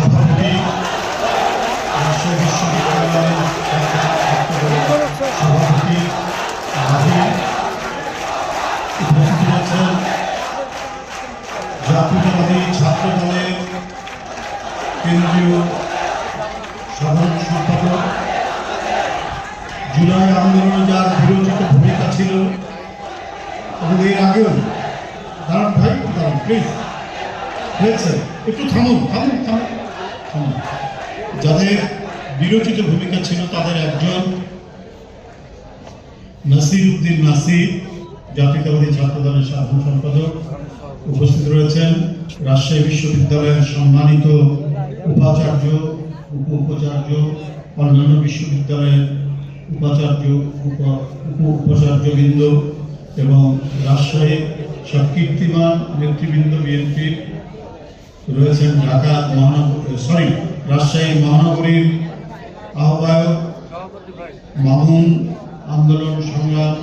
সভাপতি, রাজশাহী বিশ্ববিদ্যালয়ের সভাপতি উপস্থিত আছেন জাতীয়তাবাদী ছাত্র দলের কেন্দ্রীয় সাধারণ সম্পাদক, জুলাই আন্দোলনে যার বিরোচিত ভূমিকা ছিল এবং এর আগেও দাঁড়ান ভাই, দাঁড়ান প্লিজ, হয়েছে একটু থামুন থামুন থামুন থামুন। যাদের বিরোচিত ভূমিকা ছিল তাদের একজন নাসির উদ্দিন নাসির, জাতীয়তাবাদী ছাত্র দলের সাধারণ সম্পাদক। উপস্থিত রয়েছেন রাজশাহী বিশ্ববিদ্যালয়ের সম্মানিত উপাচার্য, উপ উপাচার্য, অন্যান্য বিশ্ববিদ্যালয়ের উপাচার্য, উপ উপাচার্যবৃন্দ এবং রাজশাহীর সব কীর্তিমান নেতৃবৃন্দ। বিএনপির রয়েছেন রাজশাহী মহানগরীর আহ্বায়ক মামুন, আন্দোলন সংগ্রাম